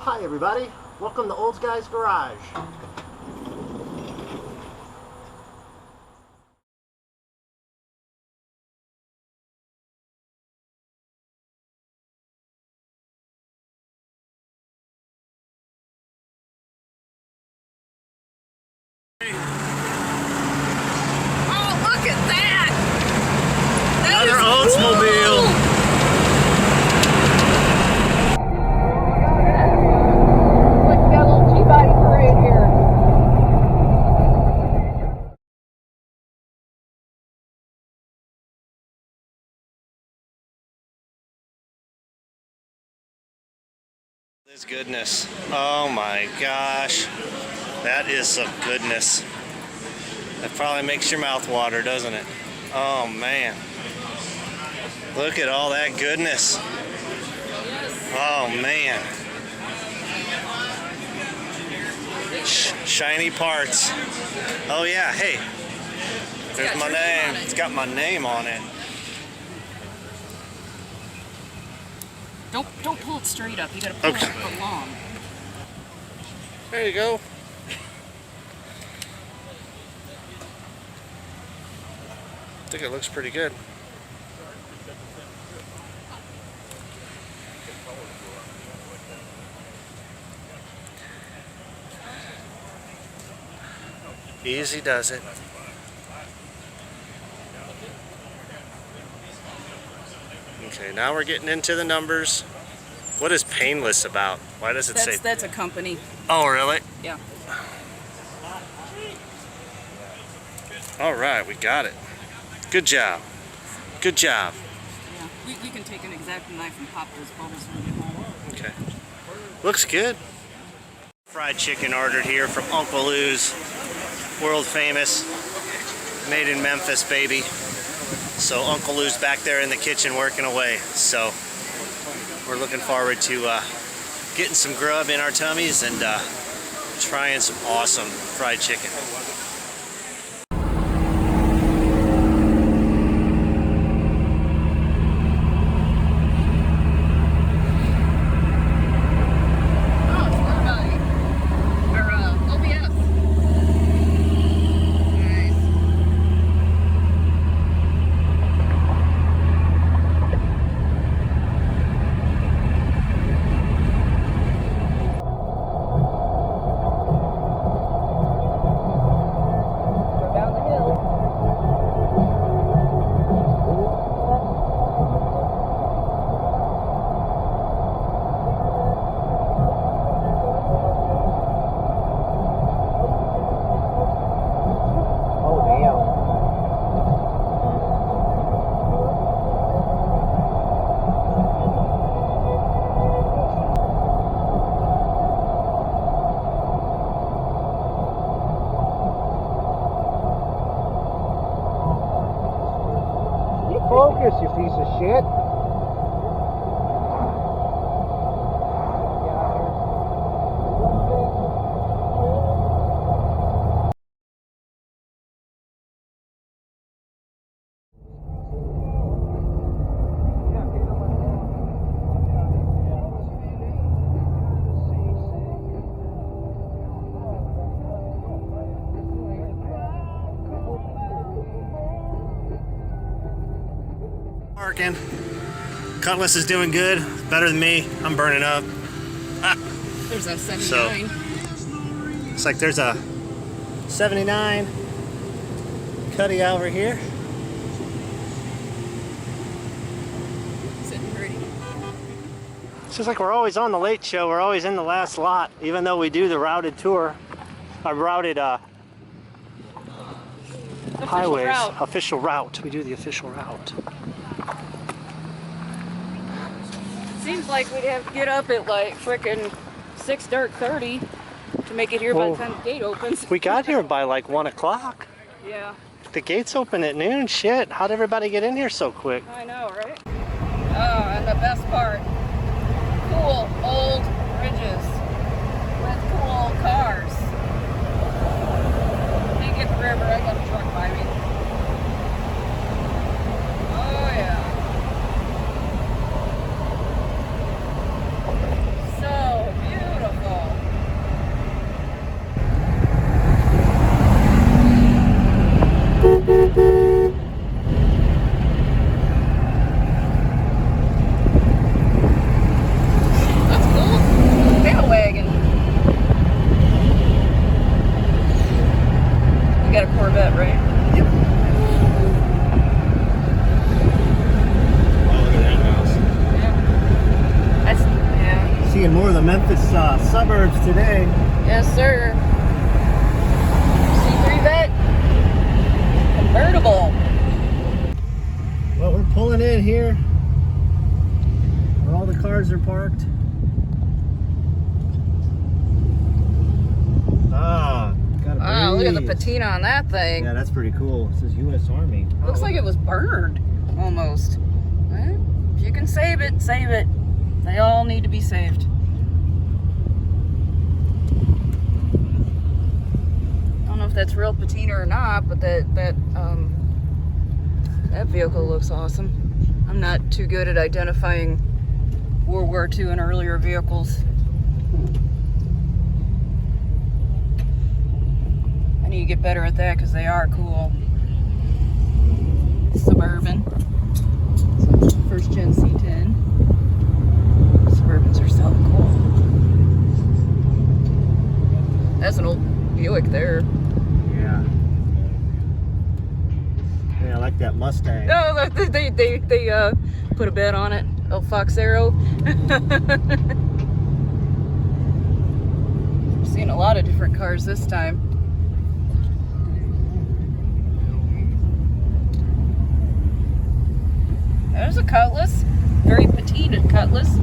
Hi everybody, welcome to Old Guy's Garage. Oh, look at that! Another Oldsmobile. Like we got a little G-body parade here. This goodness. Oh my gosh. That is some goodness. That probably makes your mouth water, doesn't it? Oh man. Look at all that goodness. Oh man. Shiny parts. Oh yeah, hey. There's my name. It's got my name on it. Don't pull it straight up. You gotta pull it along. There you go. I think it looks pretty good. Easy does it. Okay, now we're getting into the numbers. What is painless about? Why does it say? That's a company. Oh, really? Yeah. All right, we got it. Good job. Good job. Yeah. We can take an X-Acto knife and pop those bubbles when we get home. Okay. Looks good. Fried chicken ordered here from Uncle Lou's. World famous. Made in Memphis, baby. So Uncle Lou's back there in the kitchen working away. So we're looking forward to getting some grub in our tummies and trying some awesome fried chicken. Focus, you piece of shit. Parking. Cutlass is doing good. Better than me. I'm burning up. There's a 79. So, looks like there's a 79 Cuddy over here. Sitting pretty. It's just like we're always on the late show. We're always in the last lot, even though we do the routed tour. Routed highways. Route. Official route. We do the official route. Seems like we'd have to get up at like frickin' 6:30 to make it here by the time the gate opens. We got here by like 1 o'clock. Yeah. The gates open at noon. Shit, how'd everybody get in here so quick? I know, right? Oh, and the best part, cool old bridges with cool old cars. Can't get the river, I got a truck by me. Oh yeah. So beautiful. today. Yes, sir. C3 Vet. Convertible. Well, we're pulling in here where all the cars are parked. Got a Wow, look at the breeze. patina on that thing. Yeah, that's pretty cool. It says U.S. Army. Looks like it was burned, almost. Well, if you can save it, save it. They all need to be saved. I don't know if that's real patina or not, but that vehicle looks awesome. I'm not too good at identifying World War II and earlier vehicles. I need to get better at that because they are cool. Suburban. So first gen C10. Suburbans are so cool. That's an old Buick there. Yeah. Yeah, I like that Mustang. No, they put a bed on it. El Fox Arrow. Seen a lot of different cars this time. There's a Cutlass, very patinaed Cutlass.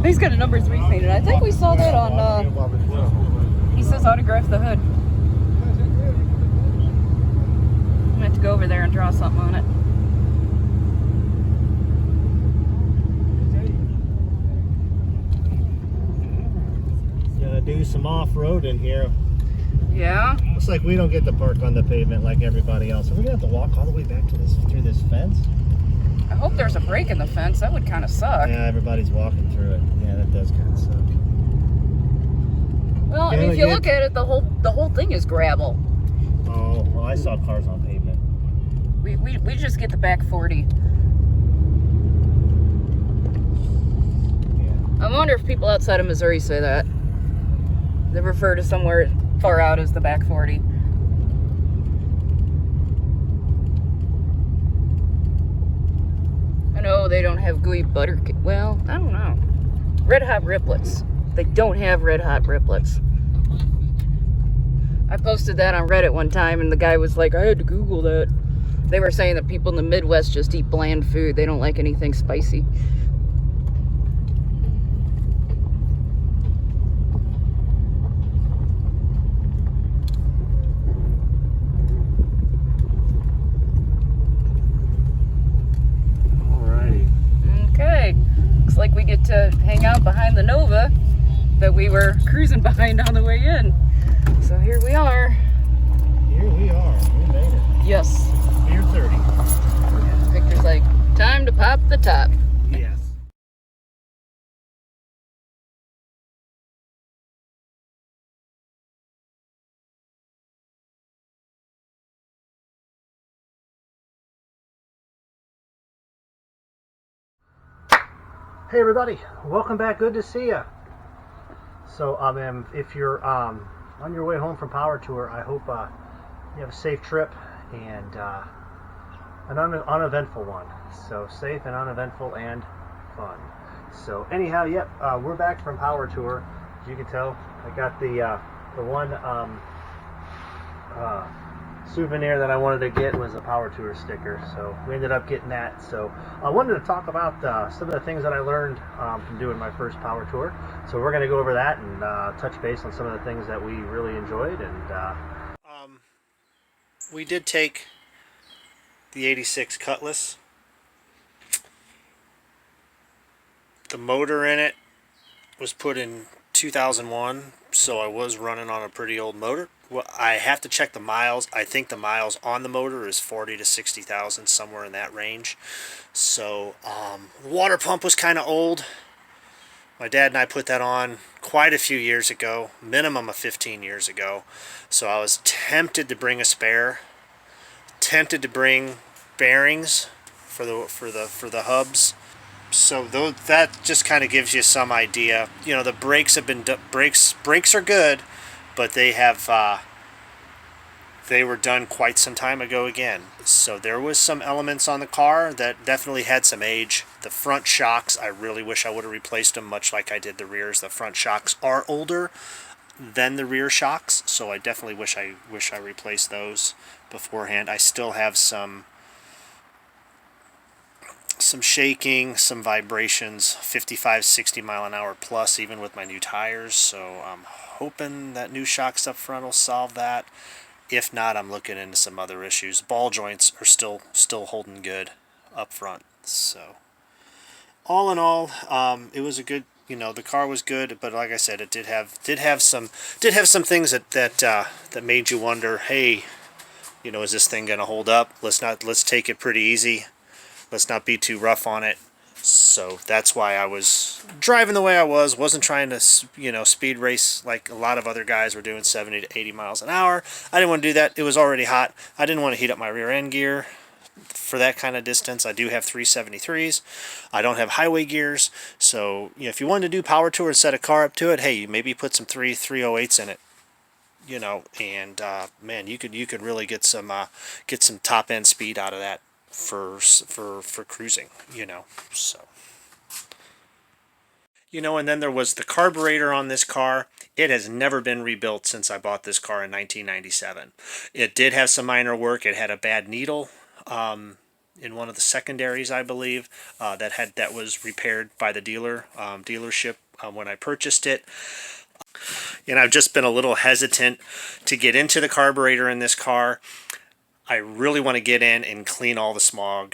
He's got a number 3 painted. I think we saw that on, he says autograph the hood. I'm gonna have to go over there and draw something on it. Gonna do some off-roading here. Yeah. Looks like we don't get to park on the pavement like everybody else. Are we gonna have to walk all the way back to this through this fence? I hope there's a break in the fence. That would kind of suck. Yeah, everybody's walking through it. Yeah, that does kind of suck. Well, I mean, if you look at it, the whole thing is gravel. Oh, well, I saw cars on pavement. We just get the back 40. Yeah. I wonder if people outside of Missouri say that. They refer to somewhere far out as the back 40. I know they don't have gooey butter. Well, I don't know. Red Hot Riplets. They don't have Red Hot Riplets. I posted that on Reddit one time and the guy was like, I had to Google that. They were saying that people in the Midwest just eat bland food. They don't like anything spicy. Okay, looks like we get to hang out behind the Nova that we were cruising behind on the way in. So here we are. Here we are. We made it. Yes. Pier 30. Yeah, Victor's like, time to pop the top. Yes. Hey everybody, welcome back. Good to see you. So, if you're on your way home from Power Tour, I hope you have a safe trip and an uneventful one. So safe and uneventful and fun. So anyhow, yep, we're back from Power Tour. As you can tell, I got the one souvenir that I wanted to get was a Power Tour sticker, so we ended up getting that. So I wanted to talk about some of the things that I learned from doing my first Power Tour. So we're going to go over that and touch base on some of the things that we really enjoyed. And we did take the 86 Cutlass. The motor in it was put in 2001, so I was running on a pretty old motor. Well, I have to check the miles. I think the miles on the motor is 40 to 60,000, somewhere in that range. So the water pump was kind of old. My dad and I put that on quite a few years ago, minimum of 15 years ago. So I was tempted to bring a spare, tempted to bring bearings for the hubs. So that just kind of gives you some idea. You know, the brakes have been brakes are good, but they have they were done quite some time ago again. So there was some elements on the car that definitely had some age. The front shocks, I really wish I would have replaced them, much like I did the rears. The front shocks are older than the rear shocks, so I definitely wish I replaced those beforehand. I still have some shaking, some vibrations, 55, 60 mile an hour plus, even with my new tires. So I'm hoping that new shocks up front will solve that. If not, I'm looking into some other issues. Ball joints are still holding good up front. So all in all, it was a good. The car was good, but like I said, it did have some things that made you wonder. Hey, is this thing gonna hold up? Let's take it pretty easy. Let's not be too rough on it. So that's why I was driving the way I was. Wasn't trying to, speed race like a lot of other guys were doing, 70 to 80 miles an hour. I didn't want to do that. It was already hot. I didn't want to heat up my rear end gear for that kind of distance. I do have 373s. I don't have highway gears. So, if you wanted to do power tour and set a car up to it, hey, you maybe put some 308s in it. And man, you could really get some top end speed out of that for cruising, so and then there was the carburetor on this car. It has never been rebuilt since I bought this car in 1997. It did have some minor work. It had a bad needle in one of the secondaries, I believe, that was repaired by the dealership when I purchased it. And I've just been a little hesitant to get into the carburetor in this car. I really want to get in and clean all the smog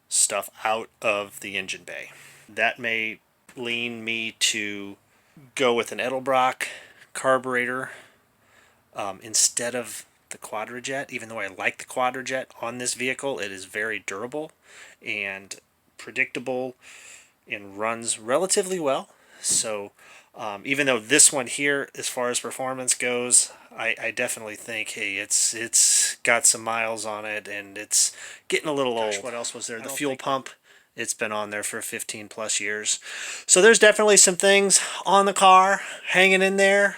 stuff out of the engine bay. That may lean me to go with an Edelbrock carburetor instead of the Quadrajet. Even though I like the Quadrajet on this vehicle, it is very durable and predictable and runs relatively well. So even though this one here, as far as performance goes, I definitely think, hey, it's got some miles on it and it's getting a little old. What else was there? The fuel pump. It's been on there for 15 plus years. So there's definitely some things on the car hanging in there.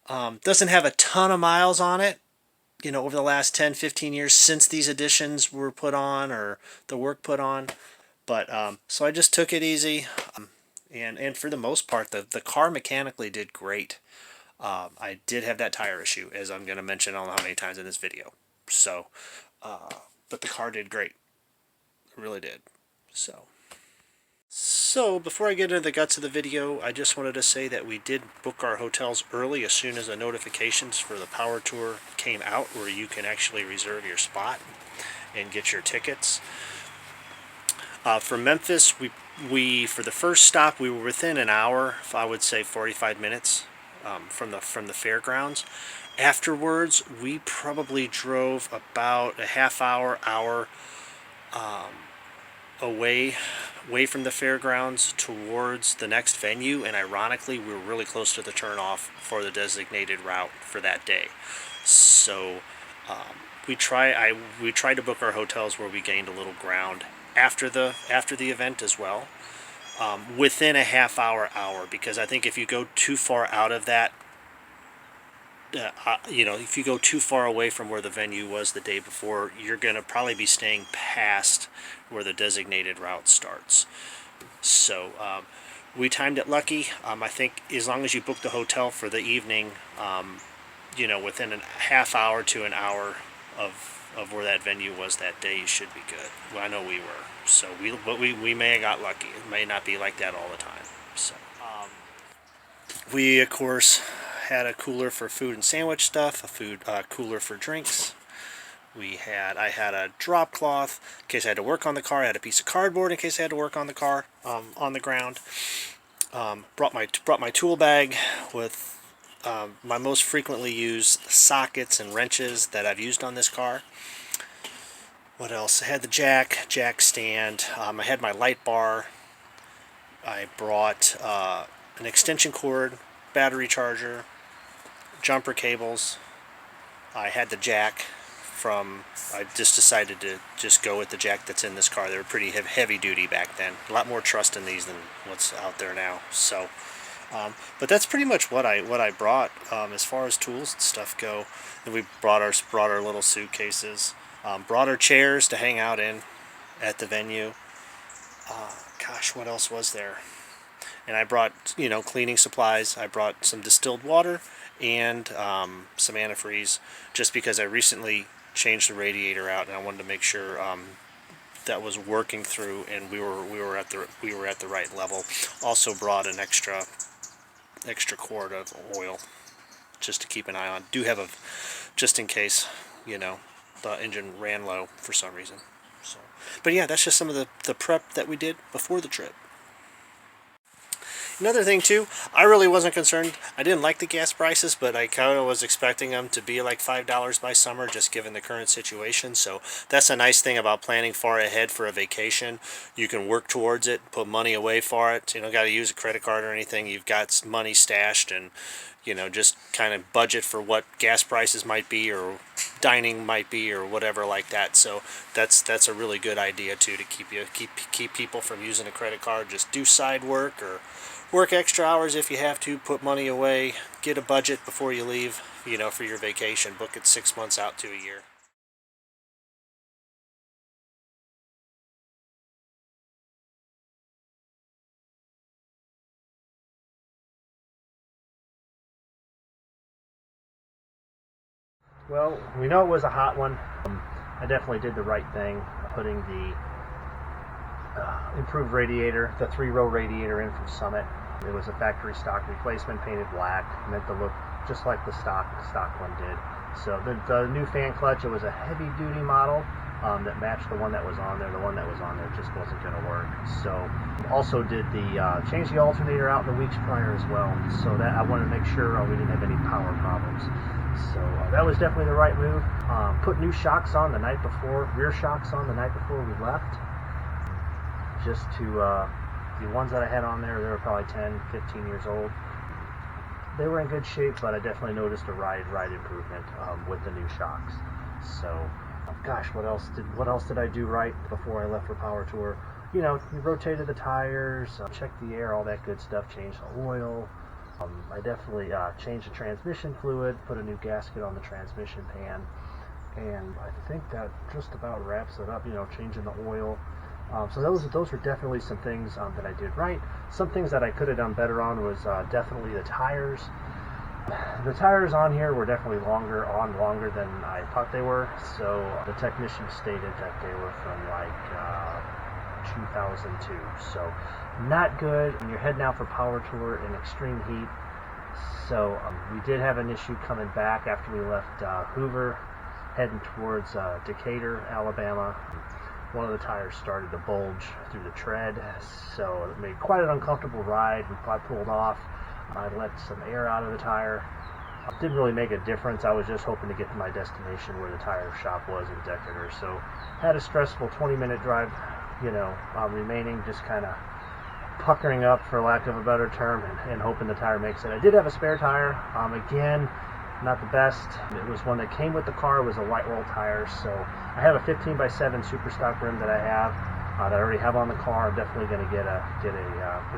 Doesn't have a ton of miles on it, over the last 10, 15 years since these additions were put on or the work put on. But so I just took it easy. And for the most part, the car mechanically did great. I did have that tire issue, as I'm going to mention I don't know how many times in this video. So, but the car did great. It really did. So before I get into the guts of the video, I just wanted to say that we did book our hotels early as soon as the notifications for the Power Tour came out, where you can actually reserve your spot and get your tickets. For Memphis, we for the first stop, we were within an hour, I would say 45 minutes from the fairgrounds. Afterwards, we probably drove about a half hour away from the fairgrounds towards the next venue, and ironically, we were really close to the turnoff for the designated route for that day. So we tried to book our hotels where we gained a little ground after the event as well, within a half hour, because I think if you go too far out of that, if you go too far away from where the venue was the day before, you're going to probably be staying past where the designated route starts. So we timed it lucky. I think as long as you book the hotel for the evening, within a half hour to an hour of where that venue was that day, you should be good. Well, I know we were. So we may have got lucky. It may not be like that all the time. So we, of course, had a cooler for food and sandwich stuff, a cooler for drinks. I had a drop cloth in case I had to work on the car. I had a piece of cardboard in case I had to work on the car on the ground. Brought my tool bag with my most frequently used sockets and wrenches that I've used on this car. What else? I had the jack stand. I had my light bar. I brought an extension cord, battery charger, jumper cables. I had the jack I just decided to just go with the jack that's in this car. They were pretty heavy duty back then. A lot more trust in these than what's out there now. So But that's pretty much what I brought as far as tools and stuff go. And we brought our little suitcases, brought our chairs to hang out in at the venue. Gosh, what else was there? And I brought, cleaning supplies. I brought some distilled water and some antifreeze, just because I recently changed the radiator out, and I wanted to make sure that was working through, and we were at the right level. Also brought an extra quart of oil, just to keep an eye on. Do have just in case, the engine ran low for some reason. So, but yeah, that's just some of the prep that we did before the trip. Another thing too, I really wasn't concerned. I didn't like the gas prices, but I kind of was expecting them to be like $5 by summer, just given the current situation. So that's a nice thing about planning far ahead for a vacation. You can work towards it, put money away for it. You don't got to use a credit card or anything. You've got money stashed, and just kind of budget for what gas prices might be, or dining might be, or whatever like that. So that's a really good idea too, to keep people from using a credit card. Just do side work, or work extra hours if you have to, put money away, get a budget before you leave, for your vacation. Book it 6 months out to a year. Well, we know it was a hot one. I definitely did the right thing, putting the improved radiator, the 3-row radiator in from Summit. It was a factory stock replacement, painted black, meant to look just like the stock one did. So the new fan clutch, it was a heavy duty model that matched the one that was on there. The one that was on there just wasn't going to work. So also did change the alternator out in the weeks prior as well. So that I wanted to make sure we didn't have any power problems. So that was definitely the right move. Put new shocks on the night before, rear shocks on the night before we left. Just to, the ones that I had on there, they were probably 10, 15 years old. They were in good shape, but I definitely noticed a ride improvement with the new shocks. So, gosh, what else did I do right before I left for Power Tour? We rotated the tires, checked the air, all that good stuff, changed the oil. I definitely changed the transmission fluid, put a new gasket on the transmission pan, and I think that just about wraps it up, changing the oil. So those were definitely some things that I did right. Some things that I could have done better on was definitely the tires. The tires on here were definitely longer than I thought they were. So the technician stated that they were from like 2002. So not good. And you're heading out for Power Tour in extreme heat. So we did have an issue coming back after we left Hoover, heading towards Decatur, Alabama. One of the tires started to bulge through the tread, so it made quite an uncomfortable ride. I pulled off. I let some air out of the tire. It didn't really make a difference. I was just hoping to get to my destination where the tire shop was in Decatur. So had a stressful 20-minute drive, remaining, just kind of puckering up, for lack of a better term, and hoping the tire makes it. I did have a spare tire. Again, not the best. It was one that came with the car. It was a light roll tire, so I have a 15x7 super stock rim that I have, that I already have on the car. I'm definitely going to get a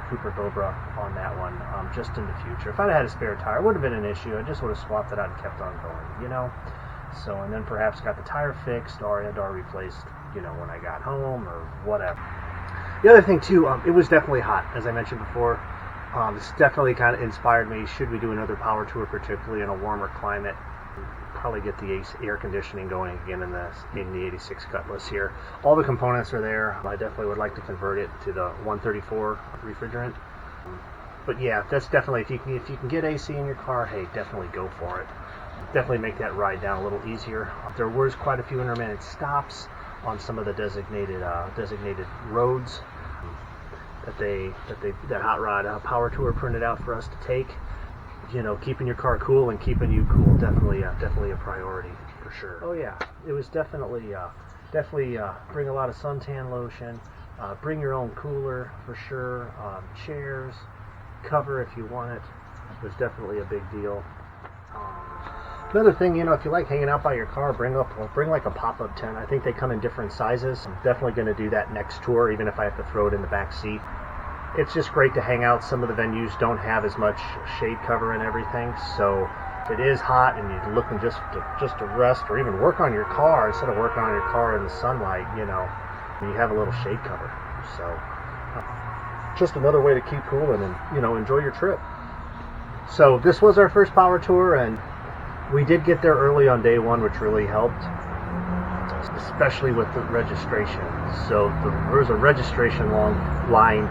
Cooper Cobra on that one, just in the future. If I'd had a spare tire, it would have been an issue. I just would have swapped it out and kept on going, So, and then perhaps got the tire fixed or replaced, when I got home or whatever. The other thing too, it was definitely hot, as I mentioned before. This definitely kind of inspired me. Should we do another Power Tour, particularly in a warmer climate? Probably get the air conditioning going again in the 86 Cutlass here. All the components are there. I definitely would like to convert it to the 134 refrigerant. But yeah, that's definitely, if you can get AC in your car, hey, definitely go for it. Definitely make that ride down a little easier. There was quite a few intermittent stops on some of the designated roads that Hot Rod Power Tour printed out for us to take. Keeping your car cool and keeping you cool, definitely a priority for sure. Oh yeah, it was definitely bring a lot of suntan lotion, bring your own cooler for sure, chairs, cover if you want it. It was definitely a big deal. Another thing, if you like hanging out by your car, bring like a pop-up tent. I think they come in different sizes. I'm definitely going to do that next tour, even if I have to throw it in the back seat. it's just great to hang out. Some of the venues don't have as much shade cover and everything, so if it is hot and you're looking just to rest or even work on your car instead of working on your car in the sunlight, you have a little shade cover. So just another way to keep cooling and enjoy your trip. So this was our first power tour, and we did get there early on day one, which really helped, especially with the registration. So there was a registration line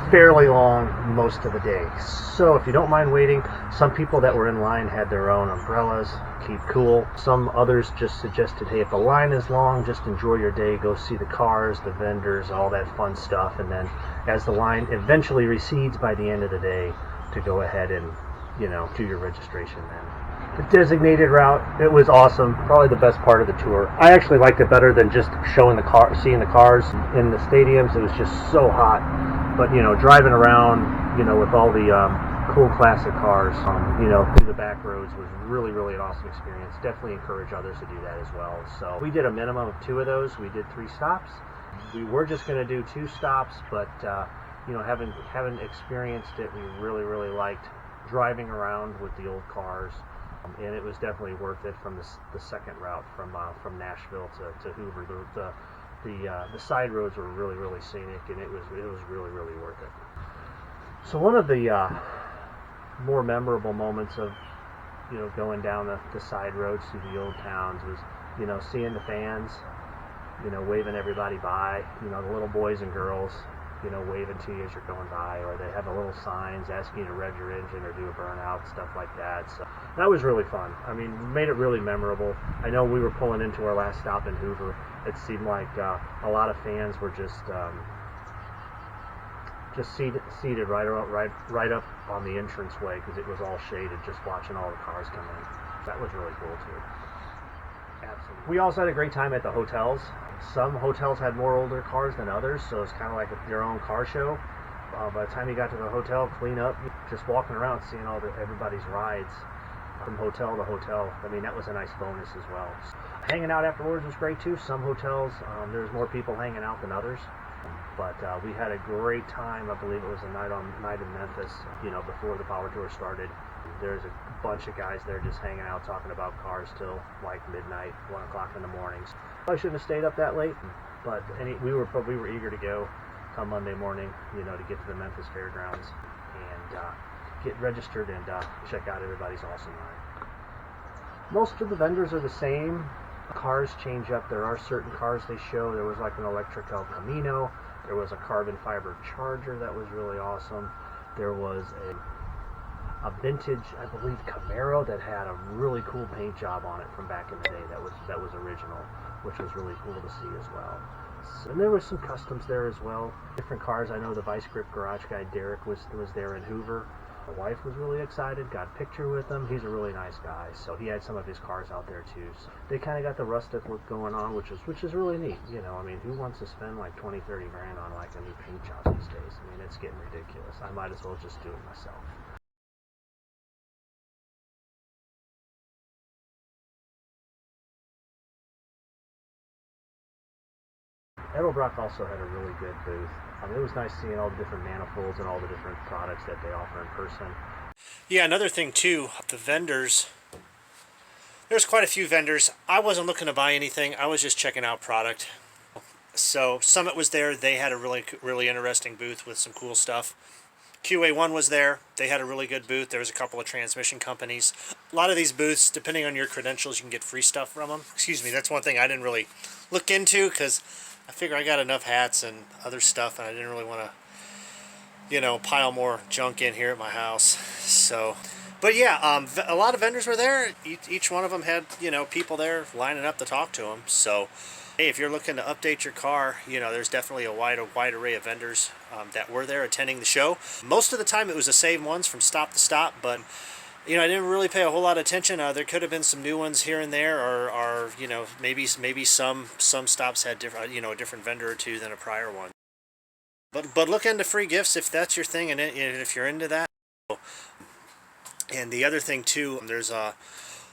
fairly long most of the day. So if you don't mind waiting, some people that were in line had their own umbrellas, keep cool. Some others just suggested, hey, if the line is long, just enjoy your day, go see the cars, the vendors, all that fun stuff, and then as the line eventually recedes by the end of the day, to go ahead and do your registration then. The designated route, it was awesome. Probably the best part of the tour. I actually liked it better than just seeing the cars in the stadiums. It was just so hot. But driving around, with all the cool classic cars, through the back roads was really, really an awesome experience. Definitely encourage others to do that as well. So we did a minimum of 2 of those. We did 3 stops. We were just going to do 2 stops, but having experienced it, we really, really liked driving around with the old cars. And it was definitely worth it from the second route from Nashville to Hoover. The side roads were really, really scenic, and it was really, really worth it. So one of the more memorable moments of going down the side roads through the old towns was seeing the fans waving everybody by, the little boys and girls waving to you as you're going by, or they have the little signs asking you to rev your engine or do a burnout, stuff like that. So that was really fun. I mean, made it really memorable. I know we were pulling into our last stop in Hoover. It seemed like a lot of fans were just seated right up on the entranceway because it was all shaded, just watching all the cars come in. That was really cool too. Absolutely. We also had a great time at the hotels. Some hotels had more older cars than others, so it's kind of like your own car show. By the time you got to the hotel, clean up, just walking around, seeing everybody's rides from hotel to hotel. I mean, that was a nice bonus as well. Hanging out afterwards was great too. Some hotels, there's more people hanging out than others. But we had a great time. I believe it was a night in Memphis, before the power tour started. There's a bunch of guys there just hanging out, talking about cars till like midnight, 1 o'clock in the mornings. I shouldn't have stayed up that late, but we were eager to go come Monday morning, to get to the Memphis Fairgrounds and get registered and check out everybody's awesome ride. Most of the vendors are the same. Cars change up. There are certain cars they show. There was like an electric El Camino. There was a carbon fiber Charger that was really awesome. There was a vintage, I believe, Camaro that had a really cool paint job on it from back in the day that was original, which was really cool to see as well. And there was some customs there as well. Different cars. I know the Vice Grip garage guy Derek was there in Hoover. My wife was really excited, got a picture with him. He's a really nice guy, so he had some of his cars out there too. So they kind of got the rustic look going on, which is really neat. I mean, who wants to spend like 20-30 grand on like a new paint job these days? I mean, it's getting ridiculous. I might as well just do it myself. Edelbrock also had a really good booth. It was nice seeing all the different manifolds and all the different products that they offer in person. Yeah, another thing too, the vendors. There's quite a few vendors. I wasn't looking to buy anything. I was just checking out product. So Summit was there. They had a really, really interesting booth with some cool stuff. QA1 was there. They had a really good booth. There was a couple of transmission companies. A lot of these booths, depending on your credentials, you can get free stuff from them. Excuse me, that's one thing I didn't really look into because I figure I got enough hats and other stuff, and I didn't really want to, pile more junk in here at my house. So, but yeah, a lot of vendors were there. Each one of them had, people there lining up to talk to them. So, hey, if you're looking to update your car, there's definitely a wide array of vendors that were there attending the show. Most of the time it was the same ones from stop to stop, but I didn't really pay a whole lot of attention. There could have been some new ones here and there, or maybe some stops had different, a different vendor or two than a prior one. But look into free gifts if that's your thing, and if you're into that. And the other thing too, there's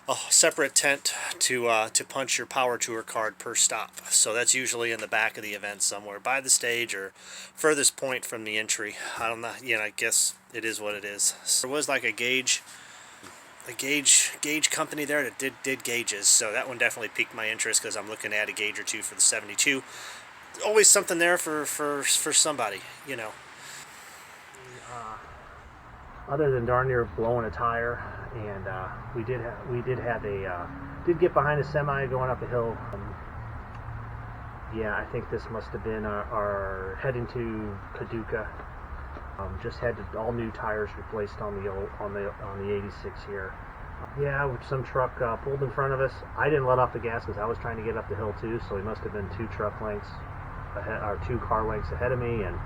a separate tent to punch your Power Tour card per stop. So that's usually in the back of the event somewhere, by the stage or furthest point from the entry. I don't know, I guess it is what it is. So there was like a gauge company there that did gauges, so that one definitely piqued my interest because I'm looking at a gauge or two for the 72. Always something there for somebody, Other than darn near blowing a tire, and we did get behind a semi going up a hill. Yeah, I think this must have been our heading to Paducah. Just had all new tires replaced on the 86 here. Yeah, some truck pulled in front of us. I didn't let off the gas because I was trying to get up the hill too, so he must have been 2 truck lengths ahead, or 2 car lengths ahead of me, and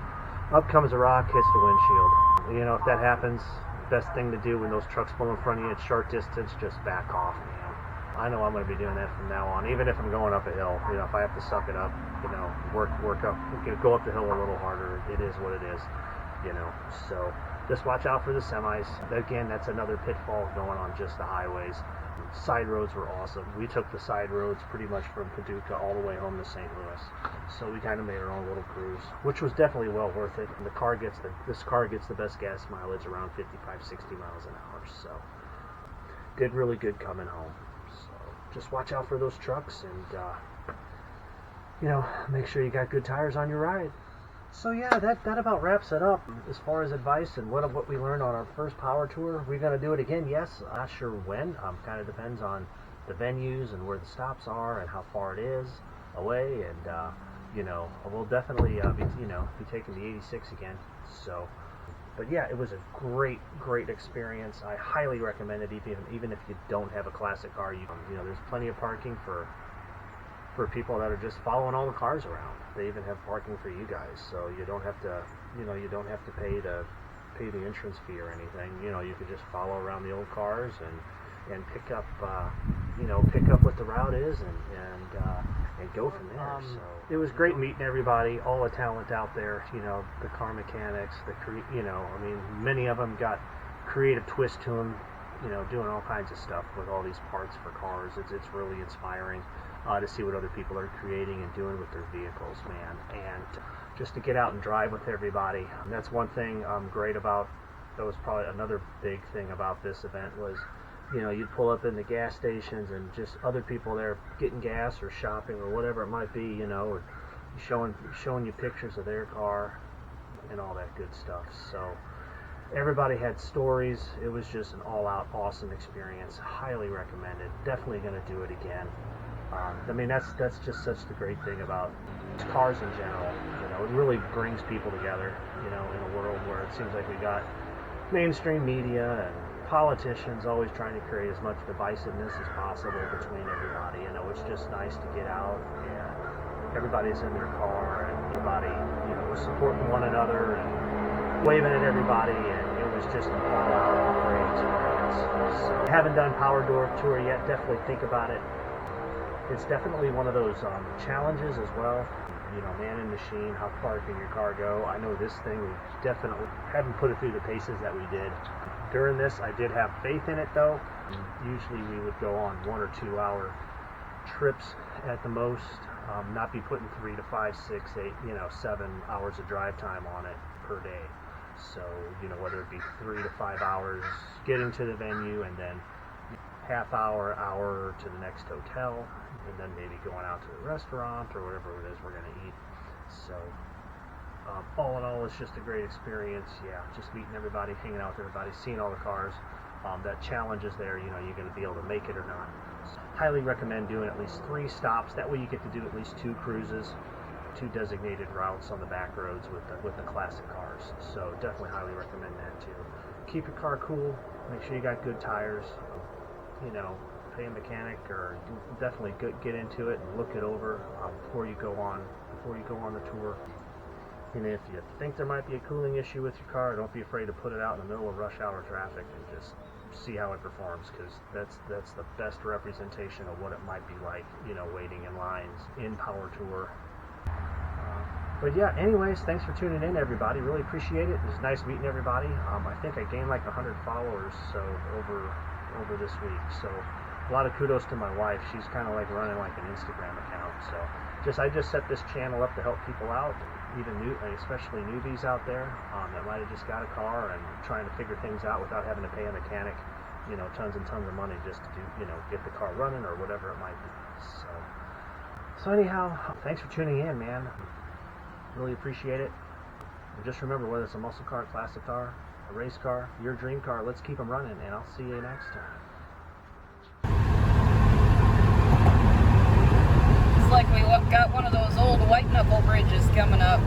up comes a rock, hits the windshield. If that happens, the best thing to do when those trucks pull in front of you at short distance, just back off, man. I know I'm going to be doing that from now on, even if I'm going up a hill. If I have to suck it up, work up, go up the hill a little harder. It is what it is, So just watch out for the semis. Again, that's another pitfall going on just the highways. Side roads were awesome. We took the side roads pretty much from Paducah all the way home to St. Louis. So we kind of made our own little cruise, which was definitely well worth it. And this car gets the best gas mileage around 55, 60 miles an hour. So did really good coming home. So just watch out for those trucks and make sure you got good tires on your ride. So yeah, that about wraps it up as far as advice and what we learned on our first Power Tour. We're going to do it again, yes. Not sure when. Kind of depends on the venues and where the stops are and how far it is away. And we'll definitely be taking the 86 again. So, but yeah, it was a great experience. I highly recommend it, even if you don't have a classic car. There's plenty of parking for people that are just following all the cars around. They even have parking for you guys, so you don't have to, pay the entrance fee or anything. You could just follow around the old cars and pick up what the route is and go from there. So it was great meeting everybody, all the talent out there. The car mechanics, many of them got creative twist to them. Doing all kinds of stuff with all these parts for cars. It's really inspiring to see what other people are creating and doing with their vehicles, man. And just to get out and drive with everybody. And that's one thing great about, that was probably another big thing about this event was, you'd pull up in the gas stations and just other people there getting gas or shopping or whatever it might be, or showing you pictures of their car and all that good stuff. So everybody had stories. It was just an all-out awesome experience. Highly recommended. Definitely going to do it again. That's just such the great thing about cars in general. It really brings people together. In a world where it seems like we got mainstream media and politicians always trying to create as much divisiveness as possible between everybody. It's just nice to get out and everybody's in their car and everybody, was supporting one another and waving at everybody, and it was just an all-out great experience. So, if you haven't done Power Tour yet, definitely think about it. It's definitely one of those challenges as well. Man and machine, how far can your car go? I know this thing, we definitely haven't put it through the paces that we did. During this, I did have faith in it though. Usually we would go on 1 or 2 hour trips at the most, not be putting 3 to 5, 6, 8, 7 hours of drive time on it per day. So, whether it be 3 to 5 hours getting to the venue and then half hour to the next hotel, and then maybe going out to the restaurant or whatever it is we're going to eat. So all in all, it's just a great experience. Yeah, just meeting everybody, hanging out with everybody, seeing all the cars. That challenge is there. You're going to be able to make it or not. So, highly recommend doing at least 3 stops. That way you get to do at least 2 cruises, 2 designated routes on the back roads with the classic cars. So definitely highly recommend that too. Keep your car cool. Make sure you got good tires. Pay a mechanic, or definitely get into it and look it over before you go on the tour. If you think there might be a cooling issue with your car, don't be afraid to put it out in the middle of rush hour traffic and just see how it performs, because that's the best representation of what it might be like, waiting in lines in Power Tour. But yeah, anyways, thanks for tuning in, everybody. Really appreciate it. It was nice meeting everybody. I think I gained like 100 followers over this week. So lot of kudos to my wife. She's kind of like running like an Instagram account. So I just set this channel up to help people out, even especially newbies out there that might have just got a car and trying to figure things out without having to pay a mechanic, you know, tons and tons of money just to do, you know, get the car running or whatever it might be. So anyhow, thanks for tuning in, man. Really appreciate it. And just remember, whether it's a muscle car, classic car, a race car, your dream car, let's keep them running, and I'll see you next time. It's like we got one of those old white knuckle bridges coming up.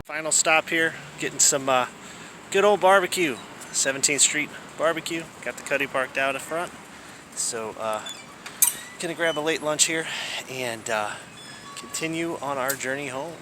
Final stop here, getting some good old barbecue. 17th Street barbecue. Got the Cuddy parked out in front. So gonna grab a late lunch here and continue on our journey home.